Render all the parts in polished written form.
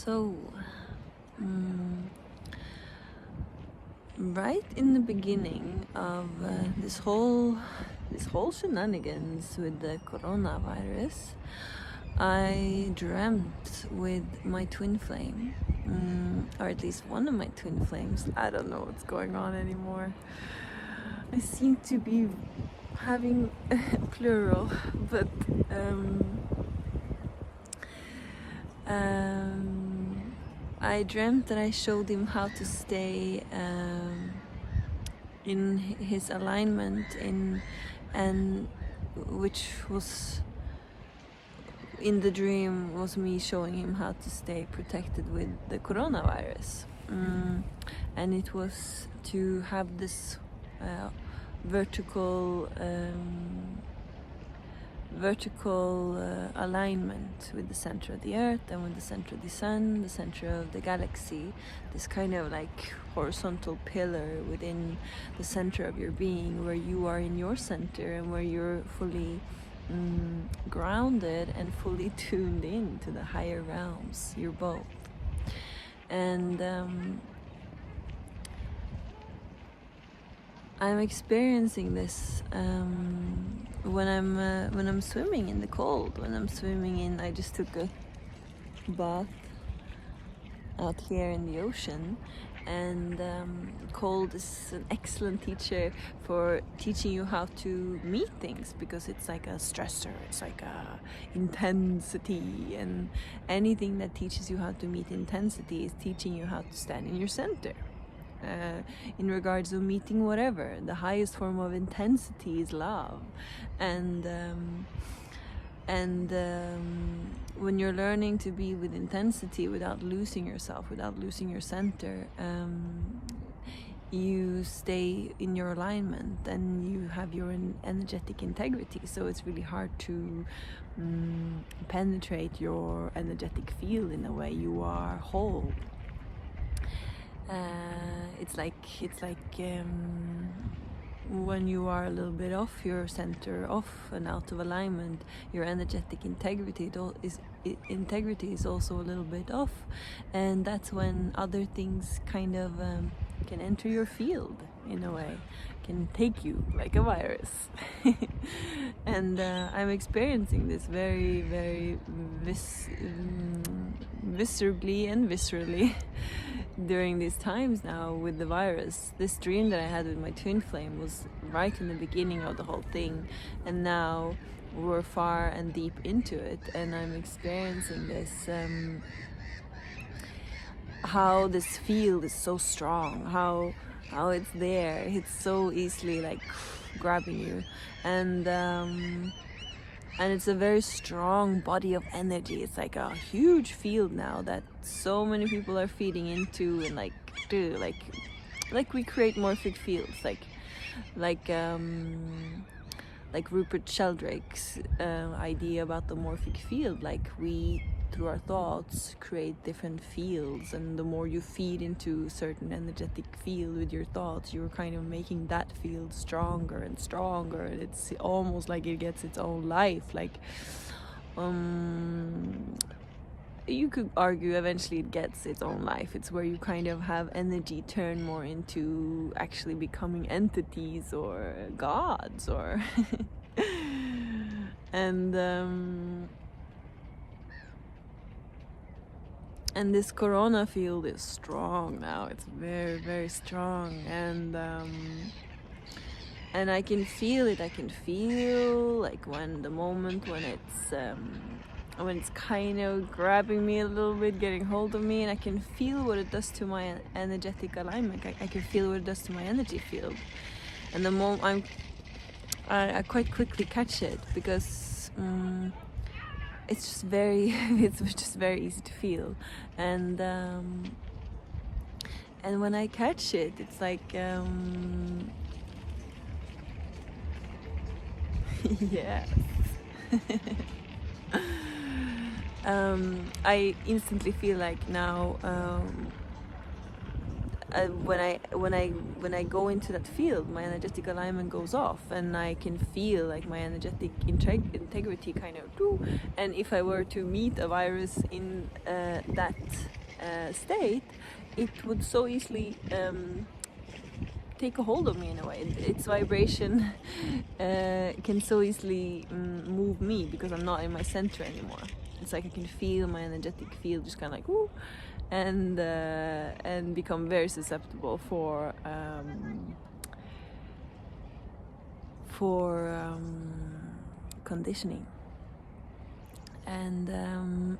So, mm, right in the beginning of this whole shenanigans with the coronavirus, I dreamt with my twin flame, or at least one of my twin flames. I don't know what's going on anymore. I seem to be having plural, but I dreamt that I showed him how to stay in his alignment and which was in the dream was me showing him how to stay protected with the coronavirus. And it was to have this vertical alignment with the center of the earth and with the center of the sun, the center of the galaxy, this kind of like horizontal pillar within the center of your being, where you are in your center and where you're fully grounded and fully tuned in to the higher realms. You're both. And I'm experiencing this when I'm swimming in the cold. When I'm swimming in, I just took a bath out here in the ocean, and cold is an excellent teacher for teaching you how to meet things, because it's like a stressor, it's like a intensity, and anything that teaches you how to meet intensity is teaching you how to stand in your center. In regards of meeting whatever, the highest form of intensity is love, and when you're learning to be with intensity without losing yourself, without losing your center, you stay in your alignment and you have your energetic integrity. So it's really hard to penetrate your energetic field in a way. You are whole. It's like when you are a little bit off your center, off and out of alignment, your energetic integrity is also a little bit off, and that's when other things kind of can enter your field in a way, can take you like a virus. And I'm experiencing this very, very viscerally and viscerally during these times now with the virus. This dream that I had with my twin flame was right in the beginning of the whole thing, and now we're far and deep into it, and I'm experiencing this how this field is so strong, how it's there, it's so easily like grabbing you, and it's a very strong body of energy. It's like a huge field now that so many people are feeding into, and like we create morphic fields, like Rupert Sheldrake's idea about the morphic field. Like we, through our thoughts, create different fields, and the more you feed into a certain energetic field with your thoughts, you're kind of making that field stronger and stronger, and it's almost like it gets its own life. Like you could argue eventually it gets its own life. It's where you kind of have energy turn more into actually becoming entities or gods, or and this corona field is strong now. It's very, very strong, and I can feel it. I can feel like when it's kind of grabbing me a little bit, getting hold of me, and I can feel what it does to my energetic alignment. I can feel what it does to my energy field, and the moment I quite quickly catch it, because it's just very easy to feel, and when I catch it, it's like yes. I instantly feel like now when I go into that field, my energetic alignment goes off, and I can feel like my energetic integrity kind of do. And if I were to meet a virus in that state, it would so easily take a hold of me in a way. Its vibration can so easily move me because I'm not in my center anymore. It's like I can feel my energetic field just kind of like woo, and become very susceptible for conditioning. And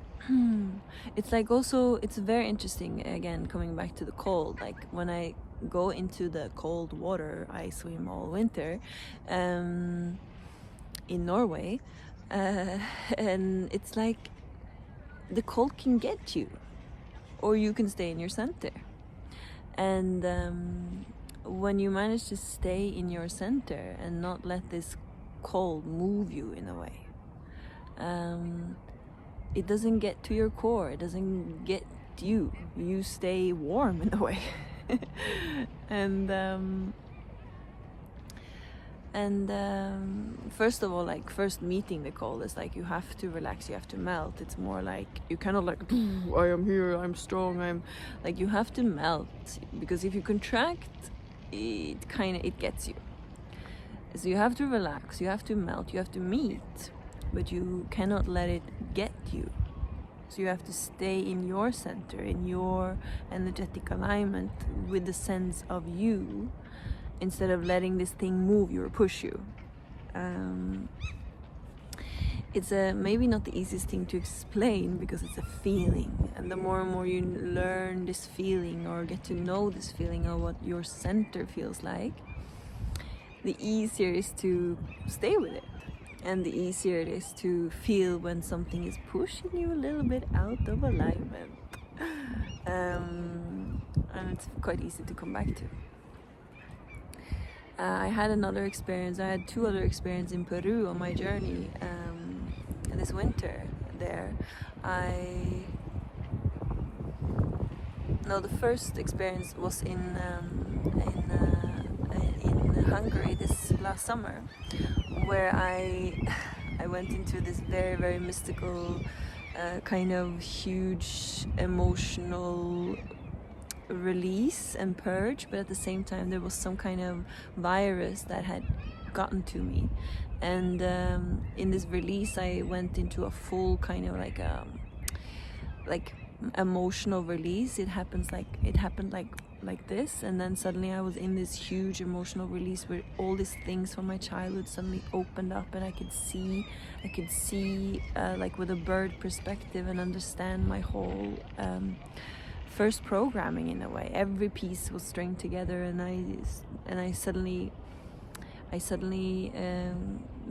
it's like also, it's very interesting, again coming back to the cold, like when I go into the cold water, I swim all winter in Norway, and it's like the cold can get you, or you can stay in your center. And when you manage to stay in your center and not let this cold move you in a way, it doesn't get to your core, it doesn't get you, you stay warm in a way. and first of all, like first meeting the cold is like you have to relax, you have to melt. It's more like you cannot like I am here, I'm strong, I'm like, you have to melt, because if you contract, it gets you. So you have to relax, you have to melt, you have to meet, but you cannot let it get you. So you have to stay in your center, in your energetic alignment with the sense of you, instead of letting this thing move you or push you. It's maybe not the easiest thing to explain because it's a feeling, and the more and more you learn this feeling or get to know this feeling of what your center feels like, the easier it is to stay with it, and the easier it is to feel when something is pushing you a little bit out of alignment. And it's quite easy to come back to. I had another experience, I had two other experiences in Peru on my journey this winter there. The first experience was in Hungary this last summer, where I went into this very, very mystical kind of huge emotional release and purge, but at the same time there was some kind of virus that had gotten to me, and in this release I went into a full kind of like emotional release. It happened like this, and then suddenly I was in this huge emotional release where all these things from my childhood suddenly opened up, and I could see like with a bird perspective and understand my whole first programming in a way. Every piece was stringed together, and I suddenly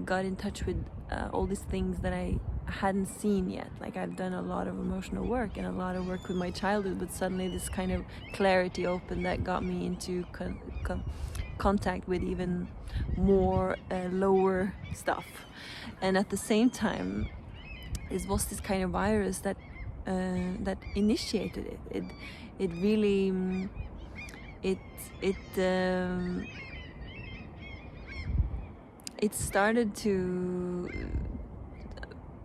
got in touch with all these things that I hadn't seen yet. Like, I've done a lot of emotional work and a lot of work with my childhood, but suddenly this kind of clarity opened that got me into contact with even more lower stuff. And at the same time, it was this kind of virus that initiated it. It really it started to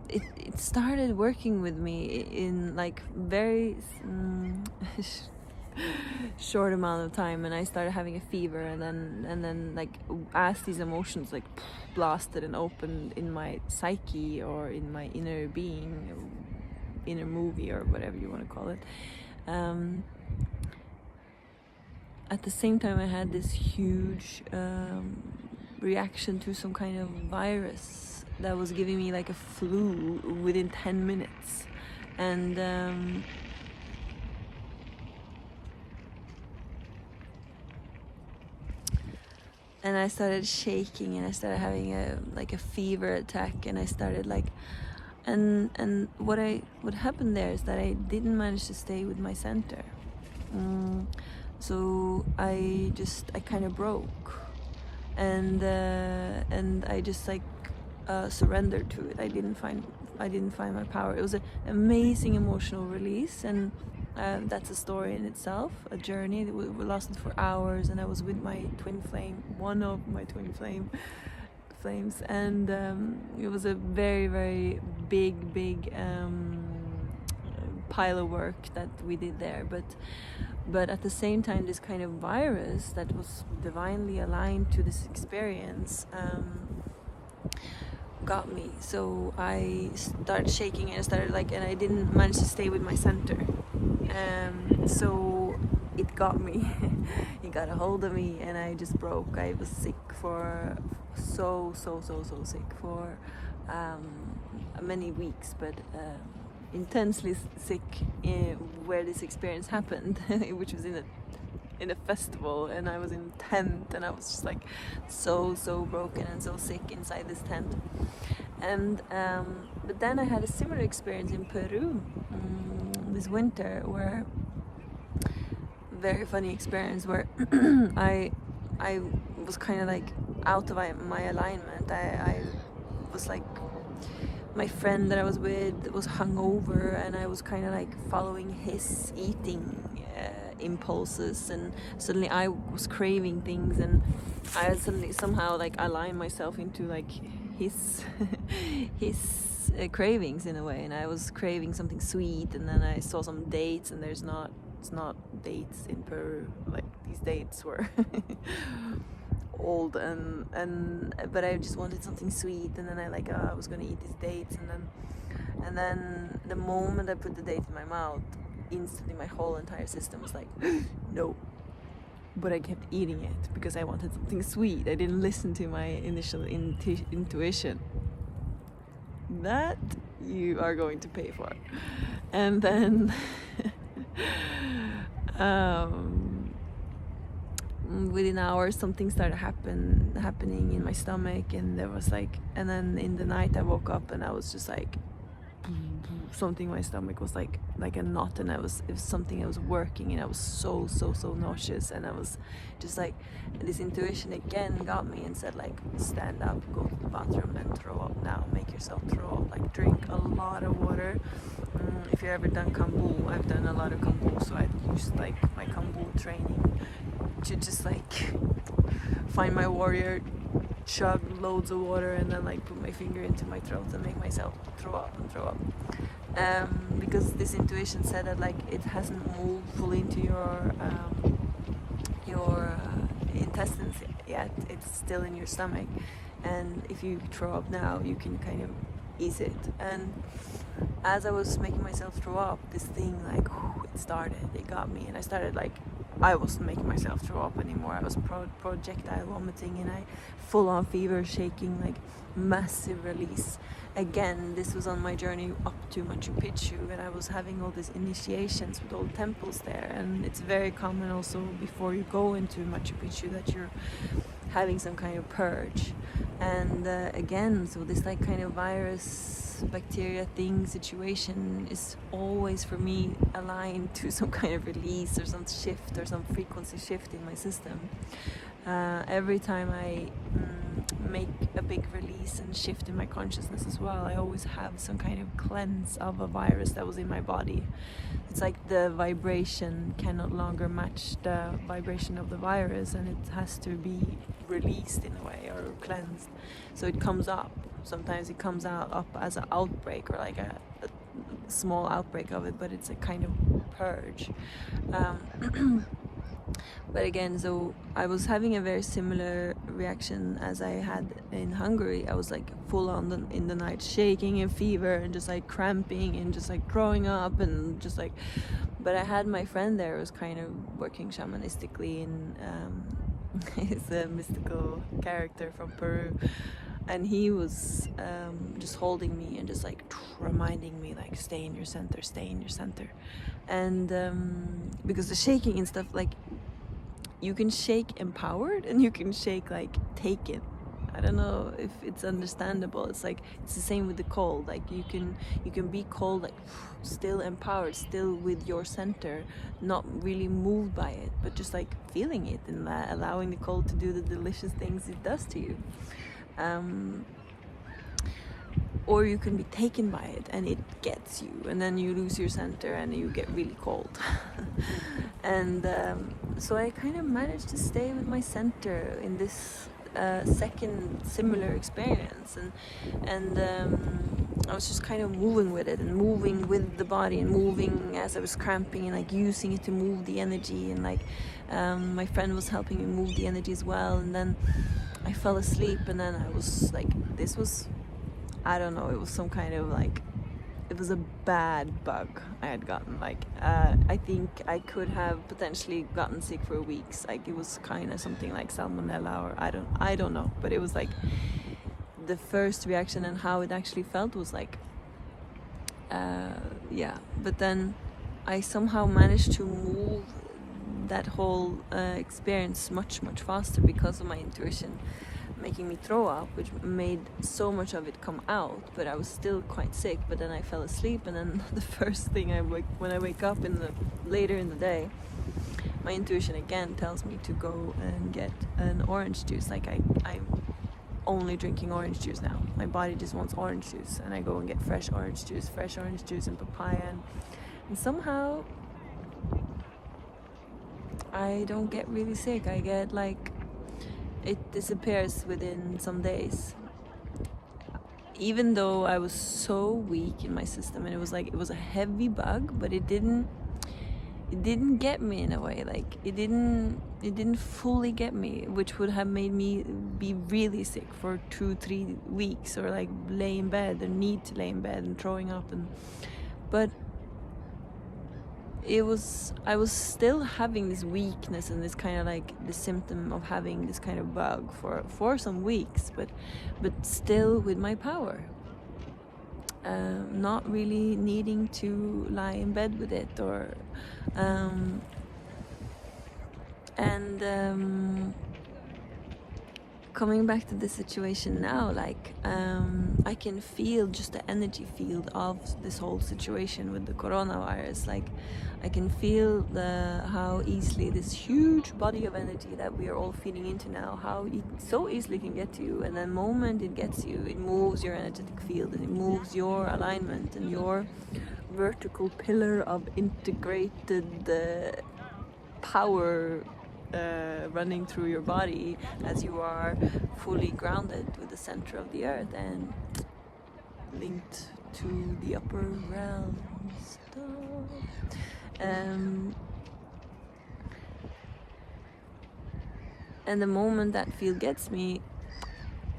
it started working with me in like very short amount of time, and I started having a fever, and then like as these emotions like blasted and opened in my psyche or in my inner being, inner movie, or whatever you want to call it, at the same time I had this huge reaction to some kind of virus that was giving me like a flu within 10 minutes, and I started shaking, and I started having a fever attack, and I started like and what happened there is that I didn't manage to stay with my center. So I kind of broke, and I just like surrendered to it. I didn't find my power. It was an amazing emotional release, and that's a story in itself, a journey that we lasted for hours, and I was with my twin flame, one of my twin flames, and it was a very, very big pile of work that we did there, but at the same time, this kind of virus that was divinely aligned to this experience got me. So I started shaking and I started and I didn't manage to stay with my center. So it got me. It got a hold of me and I just broke. I was sick for so sick for many weeks, but intensely sick where this experience happened, which was in a festival, and I was in a tent and I was just like so broken and so sick inside this tent. And but then I had a similar experience in Peru this winter, where very funny experience where I was kind of like out of my alignment. I was like, my friend that I was with was hungover and I was kind of like following his eating impulses, and suddenly I was craving things, and I suddenly somehow like aligned myself into like his his cravings in a way, and I was craving something sweet, and then I saw some dates, and it's not dates in Peru, like these dates were old, and but I just wanted something sweet, and then I was gonna eat these dates, and then the moment I put the date in my mouth, instantly my whole entire system was like no, but I kept eating it because I wanted something sweet. I didn't listen to my initial intuition. That you are going to pay for. And then within hours something started happening in my stomach, and there was and then in the night I woke up and I was just like something in my stomach was like a knot, and it was something that was working, and I was so nauseous, and I was just like, this intuition again got me and said like, stand up, go to the bathroom and throw up now, make yourself throw up, like drink a lot of water. If you've ever done Kambu, I've done a lot of Kambu, so I used like my Kambu training to just like find my warrior, chug loads of water, and then like put my finger into my throat and make myself throw up. Because this intuition said that like it hasn't moved fully into your intestines yet, it's still in your stomach, and if you throw up now you can kind of ease it. And as I was making myself throw up, this thing like it got me, and I started like, I wasn't making myself throw up anymore. I was projectile vomiting, and I full on fever, shaking, like massive release. Again, this was on my journey up to Machu Picchu, and I was having all these initiations with all the temples there, and it's very common also before you go into Machu Picchu that you're having some kind of purge. And again, so this like kind of virus, bacteria thing situation is always for me aligned to some kind of release or some shift or some frequency shift in my system. Every time I make a big release and shift in my consciousness as well, I always have some kind of cleanse of a virus that was in my body. It's like the vibration can no longer match the vibration of the virus, and it has to be released in a way, or cleansed. So it comes up. Sometimes it comes up as an outbreak, or like a small outbreak of it, but it's a kind of purge. But again, so I was having a very similar reaction as I had in Hungary. I was like full on in the night, shaking and fever and just like cramping and just like throwing up and just like, but I had my friend there who was kind of working shamanistically, and he's a mystical character from Peru, and he was just holding me and just like reminding me like, stay in your center, and because the shaking and stuff, like you can shake empowered and you can shake like taken. I don't know if it's understandable. It's like, it's the same with the cold. Like you can be cold, like still empowered, still with your center, not really moved by it, but just like feeling it and allowing the cold to do the delicious things it does to you. Or you can be taken by it and it gets you, and then you lose your center and you get really cold. And so I kind of managed to stay with my center in this second similar experience, and I was just kind of moving with it and moving with the body and moving as I was cramping and like using it to move the energy, and like my friend was helping me move the energy as well. And then I fell asleep, and then I was like, this was, I don't know, it was some kind of like, it was a bad bug I had gotten. Like I think I could have potentially gotten sick for weeks. Like it was kind of something like salmonella, or I don't know, but it was like the first reaction and how it actually felt was like yeah. But then I somehow managed to move that whole experience much faster because of my intuition making me throw up, which made so much of it come out. But I was still quite sick. But then I fell asleep, and then the first thing when I wake up later in the day, my intuition again tells me to go and get an orange juice. Like I'm only drinking orange juice now. My body just wants orange juice, and I go and get fresh orange juice and papaya, and somehow I don't get really sick. I get like, it disappears within some days, even though I was so weak in my system, and it was like, it was a heavy bug, but it didn't get me in a way. Like it didn't fully get me, which would have made me be really sick for 2-3 weeks, or like lay in bed and need to lay in bed and throwing up. But I was still having this weakness and this kind of like the symptom of having this kind of bug for some weeks, but still with my power, not really needing to lie in bed with it, or coming back to the situation now, like I can feel just the energy field of this whole situation with the coronavirus. Like I can feel how easily this huge body of energy that we are all feeding into now, how it so easily can get to you, and the moment it gets you, it moves your energetic field, and it moves your alignment and your vertical pillar of integrated power running through your body, as you are fully grounded with the center of the earth and linked to the upper realms. And the moment that field gets me,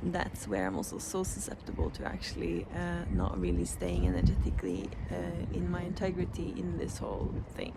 that's where I'm also so susceptible to actually not really staying energetically in my integrity in this whole thing.